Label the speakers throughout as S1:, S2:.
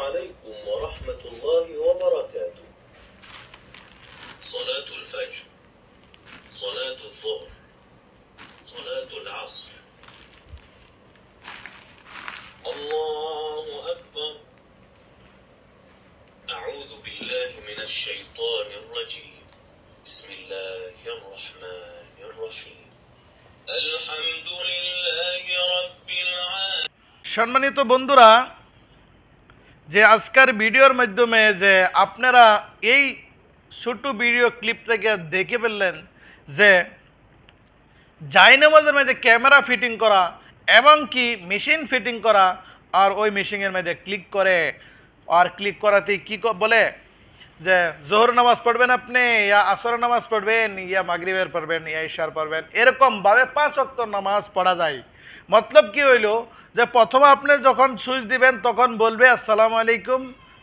S1: عليكم ورحمة الله وبركاته. صلاة الفجر، صلاة الظهر، صلاة العصر. الله أكبر. أعوذ بالله من الشيطان الرجيم. بسم الله الرحمن الرحيم. الحمد لله رب العالمين. সম্মানিত বন্ধুরা, যে আজকের ভিডিওর মাধ্যমে যে আপনারা এই ছোট ভিডিও ক্লিপ থেকে দেখে ফেললেন যে জায়নামাজের মধ্যে ক্যামেরা ফিটিং করা এবং কি মেশিন ফিটিং করা, আর ওই মেশিনের মধ্যে ক্লিক করে আর ক্লিক করাতেই কী বলে যে জোহর নামাজ পড়বেন আপনি, ইয়া আসর নামাজ পড়বেন, ইয়া মাগরিবের পড়বেন, ইয়া ইশার পড়বেন, এরকমভাবে 5 ওয়াক্ত নামাজ পড়া যায়। মতলব কি হইল যে প্রথমে আপনি যখন সুইচ দিবেন তখন বলবে আসসালামু আলাইকুম,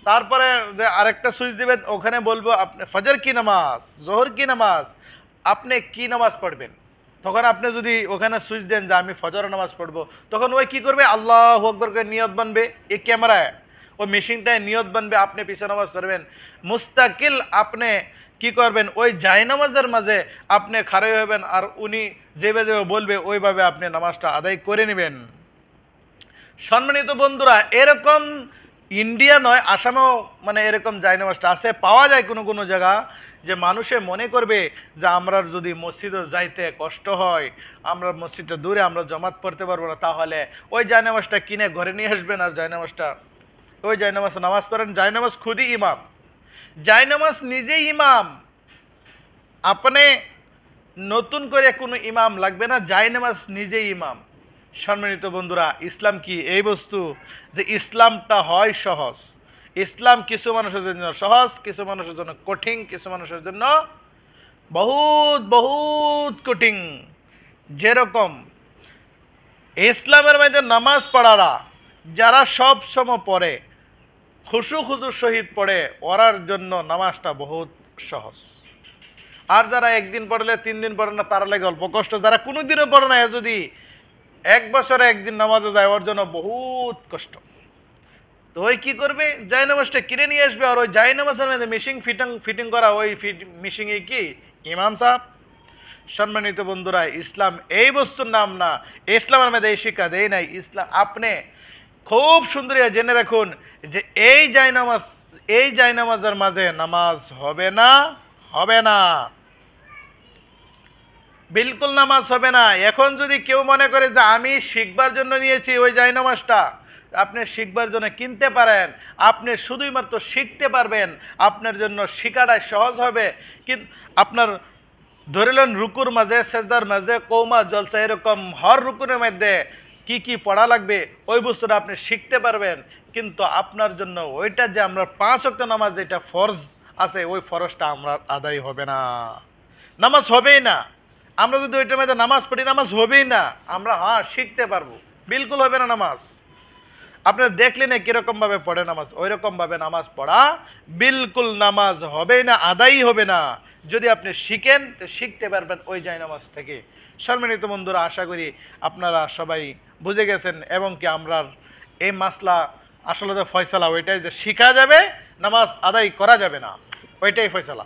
S1: তারপরে যে আরেকটা সুইচ দিবেন ওখানে বলবো আপনি ফজর কি নামাজ, জোহর কি নামাজ, আপনি কি নামাজ পড়বেন। তখন আপনি যদি ওখানে সুইচ দেন যে আমি ফজর নামাজ পড়বো, তখন ওই কী করবে আল্লাহু আকবার করে নিয়ত বানবে, এই ক্যামেরায় ওই মেশিনটায় নিয়ত বানবে, আপনি পিছনে নামাজ পড়বেন। মুস্তাকিল আপনি কি করবেন, ওই জায়নামাজের মাঝে আপনি খাড়াই হবেন আর উনি যেভাবে বলবে ওইভাবে আপনি নামাজটা আদায় করে নেবেন। সম্মানিত বন্ধুরা, এরকম ইন্ডিয়া নয়, আসামেও মানে এরকম জায়নামাজটা আছে, পাওয়া যায় কোনো কোনো জায়গা, যে মানুষে মনে করবে যে আমরা যদি মসজিদে যাইতে কষ্ট হয়, আমরা মসজিদটা দূরে, আমরা জমাত পড়তে পারবো না, তাহলে ওই জায়নামাজটা কিনে ঘরে নিয়ে আসবেন আর জায়নামাজটা ওই জায়নামাজ নামাজ পড়েন। জায়নামাজ খুদই ইমাম, জায়নামাজ নিজেই ইমাম, আপনি নতুন করে কোনো ইমাম লাগবে না, জায়নামাজ নিজেই ইমাম। সম্মানিত বন্ধুরা, ইসলাম কি এই বস্তু যে ইসলামটা হয় সহজ। ইসলাম কিছু মানুষের জন্য সহজ, কিছু মানুষের জন্য কঠিন, কিছু মানুষের জন্য বহুত বহুত কঠিন। যেরকম ইসলামের মধ্যে নামাজ পড়ারা যারা সব সময় পড়ে, খুশু সহিত পড়ে, ওরার জন্য নামাজটা বহুত সহজ। আর যারা একদিন পড়লে 3 দিন পড়ে না, তারা লাগে অল্প কষ্ট। যারা কোনোদিনও পড়ে না, যদি 1 বছরে একদিন নামাজে যায়, ওর জন্য বহুত কষ্ট। তো ওই কী করবে, জায়নামাজটা কিনে নিয়ে আসবে, আর ওই জায়নামাজের মধ্যে মেশিন ফিটিং করা, ওই মেশিনে কি ইমাম সাহেব। সম্মানিত বন্ধুরা, ইসলাম এই বস্তুর নাম না, ইসলামের মধ্যে এই শিক্ষা দেয় নাই। ইসলাম আপনি খুব সুন্দর জেনে রাখুন যে এই জায়নামাজের মাঝে নামাজ হবে না, হবে না, বিলকুল নামাজ হবে না। এখন যদি কেউ মনে করে যে আমি শিখবার জন্য নিয়েছি ওই জায়নামাজটা, আপনি শিখবার জন্য কিনতে পারেন, আপনি শুধুই মাত্র শিখতে পারবেন, আপনার জন্য শিখাটাই সহজ হবে। কিন্তু আপনার ধরিলেন রুকুর মাঝে, সেজদার মাঝে, কৌমা, জলসা, এরকম হর রুকুনের মধ্যে কি কি পড়া লাগবে ওই বস্তুটা আপনি শিখতে পারবেন। কিন্তু আপনার জন্য ওইটা যে আমরা 5 ওয়াক্ত নামাজ যেটা ফরজ আছে, ওই ফরজটা আমরা আদায় হবে না, নামাজ হবেই না। আমরা যদি ওইটার মধ্যে নামাজ পড়ি, নামাজ হবেই না। আমরা শিখতে পারবো, বিলকুল হবে না নামাজ। আপনারা দেখলেন কীরকমভাবে পড়ে নামাজ, ওই রকমভাবে নামাজ পড়া বিলকুল নামাজ হবেই না, আদায়ই হবে না। যদি আপনি শিখেন তো শিখতে পারবেন ওই জায়নামাজ থেকে। সম্মানিত বন্ধুরা, আশা করি আপনারা সবাই বুঝে গেছেন, এবং কি আমরা এই মাসলা আসলে ফয়সালা ওইটাই যে শিখা যাবে, নামাজ আদায় করা যাবে না, ওইটাই ফয়সালা।